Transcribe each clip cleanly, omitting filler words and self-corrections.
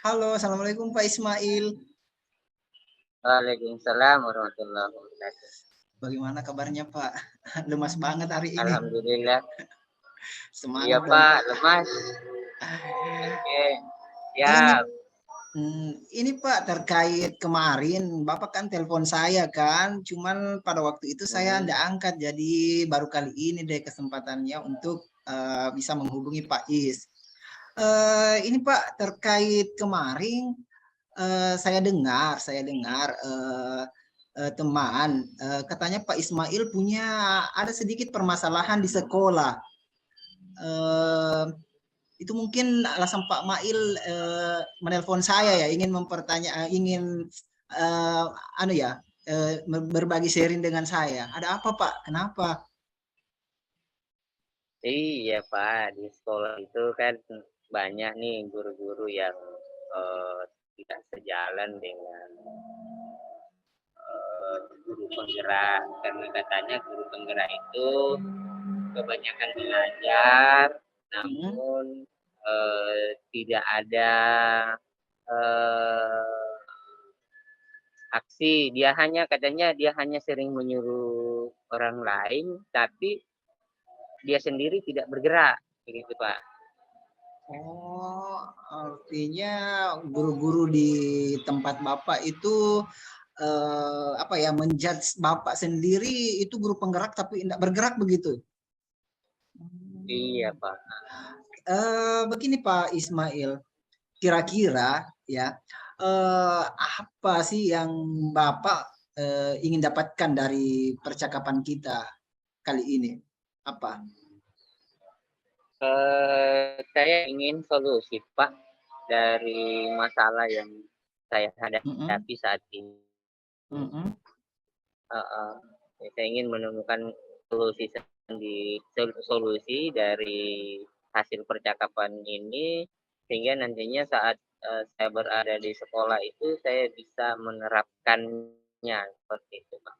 Halo, Assalamualaikum Pak Ismail. Waalaikumsalam warahmatullahi wabarakatuh. Bagaimana kabarnya Pak? Lemas banget hari ini. Alhamdulillah. Iya Semangat dong Pak, Pak. lemas. Oke, Ini siap. ini Pak terkait kemarin Bapak kan telepon saya kan, cuman pada waktu itu saya Hmm. tidak angkat, jadi baru kali ini deh kesempatannya untuk bisa menghubungi Pak Is. Ini Pak terkait kemarin saya dengar teman katanya Pak Ismail punya ada sedikit permasalahan di sekolah. Eh, itu mungkin alasan Pak Mail menelpon saya ya, ingin ingin eh, anu ya berbagi sharing dengan saya. Ada apa Pak? Kenapa? Iya Pak, di sekolah itu kan banyak nih guru-guru yang tidak sejalan dengan guru penggerak. Karena katanya guru penggerak itu kebanyakan belajar, Hmm. namun tidak ada eh, aksi. Dia hanya sering menyuruh orang lain, tapi dia sendiri tidak bergerak, begitu Pak. Oh, artinya guru-guru di tempat Bapak itu apa ya menjudge Bapak sendiri itu guru penggerak tapi tidak bergerak begitu. Iya Pak. Begini Pak Ismail, kira-kira ya apa sih yang Bapak ingin dapatkan dari percakapan kita kali ini? Apa? Saya ingin solusi Pak dari masalah yang saya Mm-mm, hadapi saat ini. mm-mm. Uh, saya ingin menemukan solusi solusi dari hasil percakapan ini sehingga nantinya saat saya berada di sekolah itu saya bisa menerapkannya seperti itu Pak.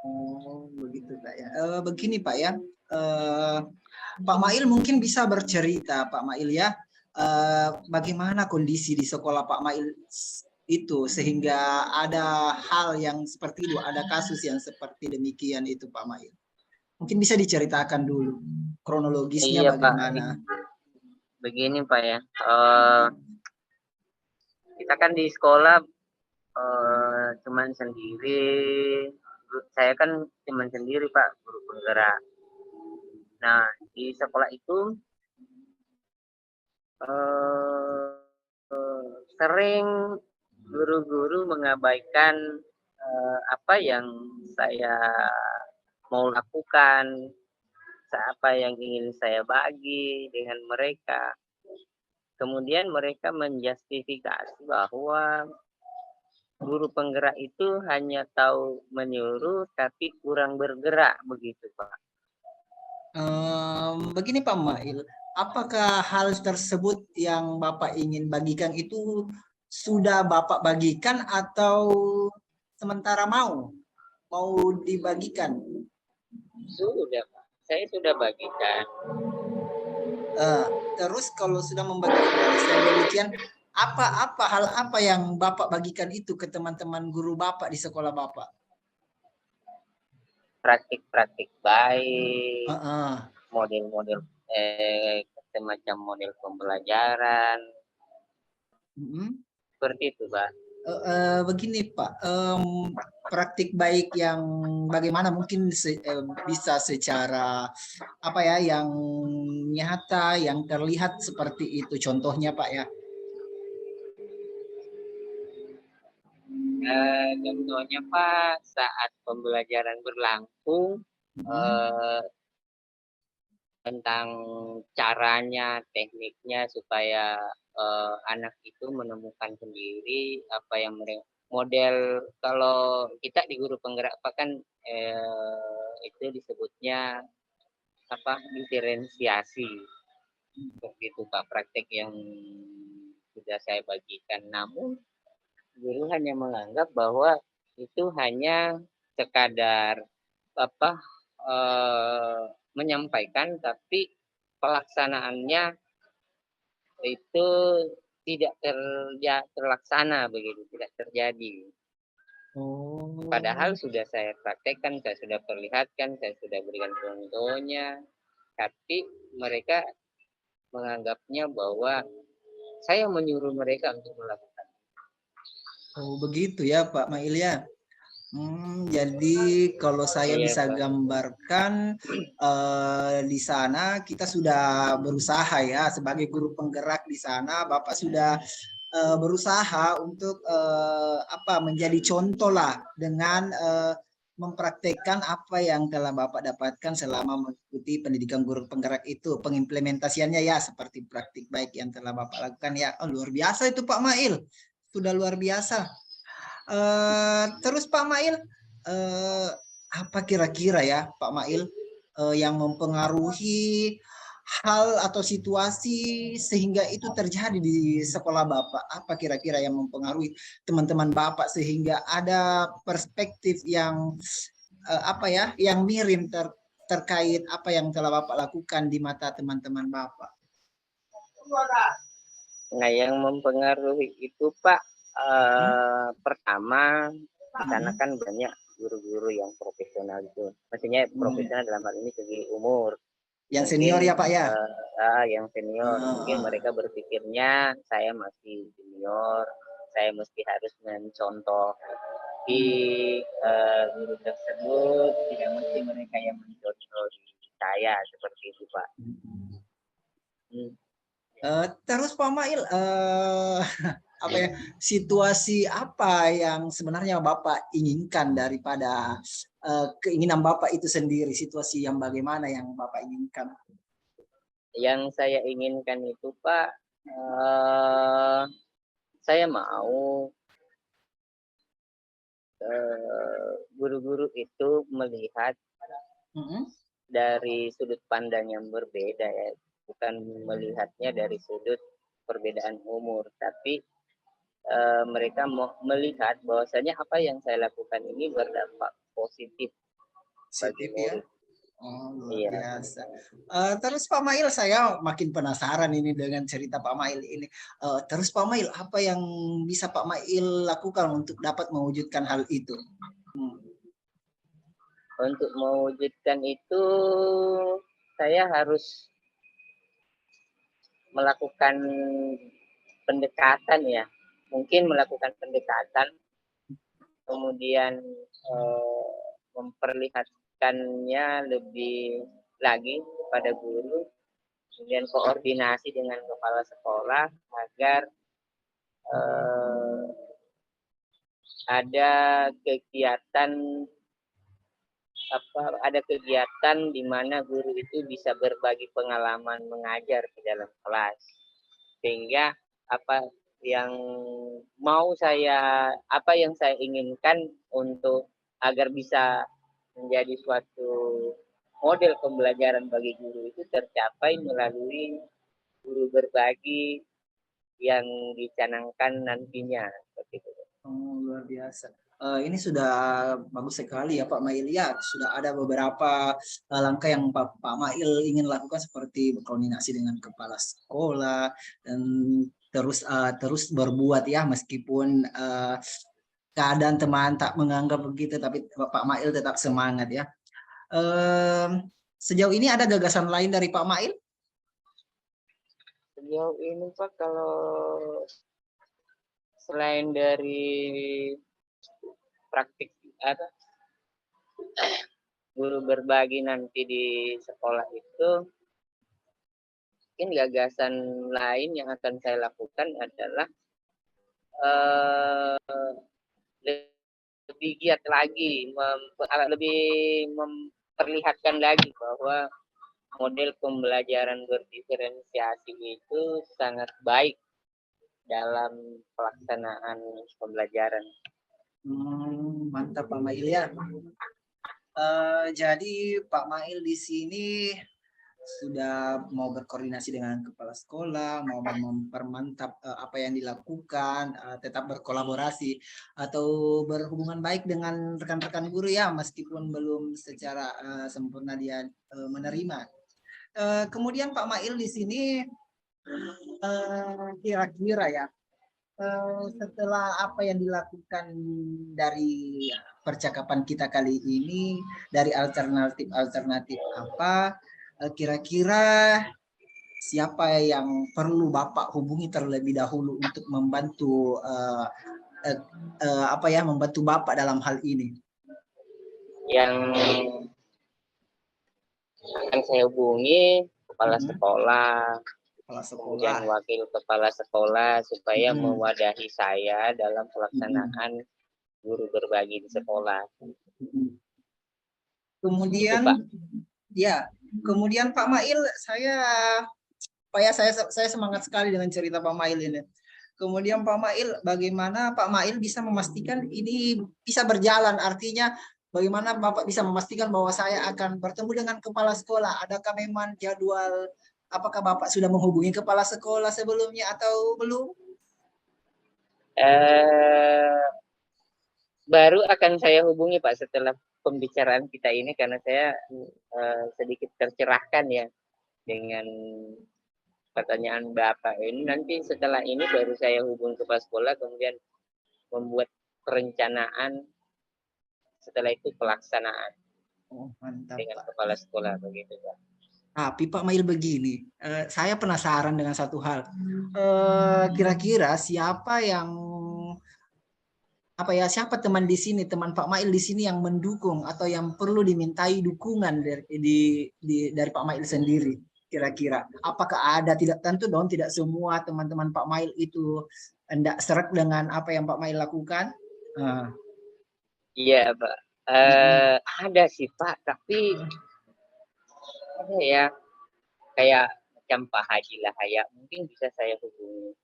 Oh, begitu Pak ya. Begini Pak ya. Eh, Pak Mail mungkin bisa bercerita Pak Mail ya. Bagaimana kondisi di sekolah Pak Mail itu sehingga ada hal yang seperti itu, ada kasus yang seperti demikian itu Pak Mail. Mungkin bisa diceritakan dulu kronologisnya Iya Pak, bagaimana. begini Pak ya. Kita kan di sekolah cuman sendiri. Saya kan cuman sendiri Pak, guru penggerak. Nah, di sekolah itu eh, sering guru-guru mengabaikan apa yang saya mau lakukan, apa yang ingin saya bagi dengan mereka. Kemudian mereka menjustifikasi bahwa guru penggerak itu hanya tahu menyuruh tapi kurang bergerak begitu Pak. Begini Pak Mail, apakah hal tersebut yang Bapak ingin bagikan itu sudah Bapak bagikan atau sementara mau dibagikan? Sudah Pak, saya sudah bagikan. Terus kalau sudah membagikan demikian, apa hal apa yang Bapak bagikan itu ke teman-teman guru Bapak di sekolah Bapak? Praktik-praktik baik, Heeh. model-model semacam model pembelajaran Mm-mm. seperti itu Pak. Begini Pak, praktik baik yang bagaimana mungkin bisa secara apa ya yang nyata, yang terlihat seperti itu contohnya Pak ya. Contohnya Pak, saat pembelajaran berlangsung Mm-mm. eh, tentang caranya, tekniknya supaya anak itu menemukan sendiri apa yang mereka model. Kalau kita di guru penggerak Pak kan itu disebutnya apa diferensiasi begitu Pak, praktek yang sudah saya bagikan. Namun guru hanya menganggap bahwa itu hanya sekadar apa menyampaikan tapi pelaksanaannya itu tidak terlaksana begitu, tidak terjadi. Oh. Padahal sudah saya praktekkan, saya sudah perlihatkan, saya sudah berikan contohnya, tapi mereka menganggapnya bahwa saya menyuruh mereka untuk melakukan. Oh, begitu ya Pak Mail ya. Jadi kalau saya Iya, bisa Pak. gambarkan di sana kita sudah berusaha ya sebagai guru penggerak di sana, Bapak sudah berusaha untuk menjadi contoh lah dengan mempraktekkan apa yang telah Bapak dapatkan selama mengikuti pendidikan guru penggerak itu, pengimplementasiannya ya seperti praktik baik yang telah Bapak lakukan ya. Oh, luar biasa itu Pak Mail, sudah luar biasa. Terus Pak Mail, apa kira-kira ya Pak Mail yang mempengaruhi hal atau situasi sehingga itu terjadi di sekolah Bapak? Apa kira-kira yang mempengaruhi teman-teman Bapak sehingga ada perspektif yang yang miring terkait apa yang telah Bapak lakukan di mata teman-teman Bapak? Nah, yang mempengaruhi itu Pak, pertama di sana kan banyak guru-guru yang profesional itu. Maksudnya profesional dalam hal ini segi umur. Yang Mungkin senior ya Pak ya? yang senior. Mungkin mereka berpikirnya saya masih junior, saya mesti harus mencontoh di guru tersebut, tidak mesti mereka yang mencontoh saya seperti itu Pak. Terus Pak Mail, situasi apa yang sebenarnya Bapak inginkan daripada keinginan Bapak itu sendiri, situasi yang bagaimana yang Bapak inginkan? Yang saya inginkan itu Pak, saya mau guru-guru itu melihat dari sudut pandang yang berbeda ya, bukan melihatnya dari sudut perbedaan umur, tapi mereka mau melihat bahwasanya apa yang saya lakukan ini berdampak positif bagi murid. Oh, luar biasa. Terus Pak Mail, saya makin penasaran ini dengan cerita Pak Mail ini. Terus Pak Mail, apa yang bisa Pak Mail lakukan untuk dapat mewujudkan hal itu? Untuk mewujudkan itu, saya harus melakukan pendekatan ya. Mungkin melakukan pendekatan, kemudian memperlihatkannya lebih lagi kepada guru, kemudian koordinasi dengan kepala sekolah agar ada kegiatan di mana guru itu bisa berbagi pengalaman mengajar di dalam kelas, sehingga apa yang saya inginkan untuk agar bisa menjadi suatu model pembelajaran bagi guru itu tercapai melalui guru berbagi yang dicanangkan nantinya seperti itu. Oh, luar biasa. Ini sudah bagus sekali ya Pak Mail ya. Sudah ada beberapa langkah yang Pak Mail ingin lakukan seperti berkoordinasi dengan kepala sekolah dan terus berbuat ya meskipun keadaan teman tak menganggap begitu, tapi Pak Mail tetap semangat ya. Sejauh ini ada gagasan lain dari Pak Mail? Sejauh ini Pak, kalau selain dari praktik guru berbagi nanti di sekolah itu, mungkin gagasan lain yang akan saya lakukan adalah lebih giat lagi, lebih memperlihatkan lagi bahwa model pembelajaran berdiferensiasi itu sangat baik dalam pelaksanaan pembelajaran. Mantap Pak Mail ya. Jadi Pak Mail di sini sudah mau berkoordinasi dengan kepala sekolah, mau mempermantap apa yang dilakukan, tetap berkolaborasi atau berhubungan baik dengan rekan-rekan guru ya, meskipun belum secara sempurna dia menerima. Kemudian Pak Mail di sini kira-kira ya, setelah apa yang dilakukan dari percakapan kita kali ini, dari alternatif apa, kira-kira siapa yang perlu Bapak hubungi terlebih dahulu untuk membantu membantu Bapak dalam hal ini? Yang akan saya hubungi kepala sekolah, kemudian wakil kepala sekolah supaya mewadahi saya dalam pelaksanaan guru berbagi di sekolah. Kemudian kemudian Pak Mail, saya semangat sekali dengan cerita Pak Mail ini. Kemudian Pak Mail, bagaimana Pak Mail bisa memastikan ini bisa berjalan? Artinya bagaimana Bapak bisa memastikan bahwa saya akan bertemu dengan kepala sekolah? Adakah memang jadwal? Apakah Bapak sudah menghubungi kepala sekolah sebelumnya atau belum? Baru akan saya hubungi Pak setelah pembicaraan kita ini, karena saya sedikit tercerahkan ya dengan pertanyaan Bapak ini. Nanti setelah ini baru saya hubungi kepala sekolah, kemudian membuat perencanaan, setelah itu pelaksanaan Mantap, dengan Pak. kepala sekolah begitu Pak. Tapi Pak Mail begini, saya penasaran dengan satu hal. Kira-kira siapa siapa teman di sini, teman Pak Mail di sini yang mendukung atau yang perlu dimintai dukungan dari Pak Mail sendiri? Kira-kira apakah ada? Tidak tentu dong, tidak semua teman-teman Pak Mail itu hendak serak dengan apa yang Pak Mail lakukan. Iya Pak, ada sih Pak, tapi ada ya, kayak macam Pak Haji Lahaya mungkin bisa saya hubungi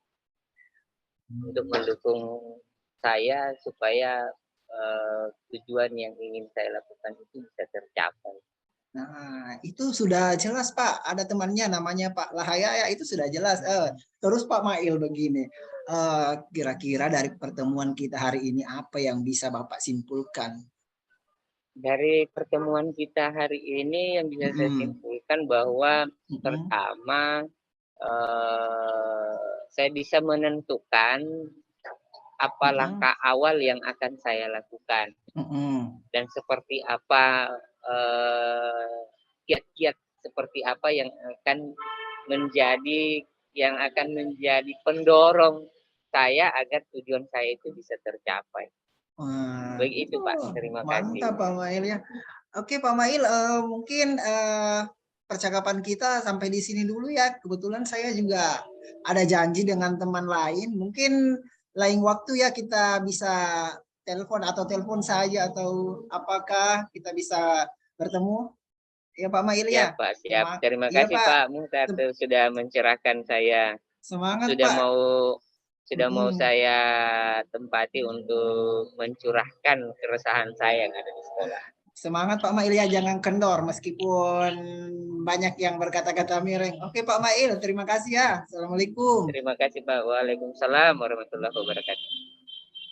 untuk mendukung saya supaya tujuan yang ingin saya lakukan itu bisa tercapai. Nah, itu sudah jelas Pak. Ada temannya namanya Pak Lahaya ya, itu sudah jelas. Terus Pak Mail begini, kira-kira dari pertemuan kita hari ini apa yang bisa Bapak simpulkan? Dari pertemuan kita hari ini yang bisa saya simpulkan bahwa pertama saya bisa menentukan apa langkah awal yang akan saya lakukan dan seperti apa kiat-kiat seperti apa yang akan menjadi pendorong saya agar tujuan saya itu bisa tercapai. Begitu Pak, terima kasih. Mantap Pak Mail ya. Oke Pak Mail, mungkin percakapan kita sampai di sini dulu ya. Kebetulan saya juga ada janji dengan teman lain. Mungkin lain waktu ya kita bisa telepon saja, atau apakah kita bisa bertemu? Ya Pak Mail ya. Pak, siap. Terima kasih Pak Muhtar sudah mencerahkan saya. Semangat sudah Pak. mau saya tempati untuk mencurahkan keresahan saya yang ada di sekolah. Semangat Pak Mail ya, jangan kendor meskipun banyak yang berkata-kata miring. Oke Pak Mail, terima kasih ya. Assalamualaikum. Terima kasih Pak. Waalaikumsalam warahmatullahi wabarakatuh.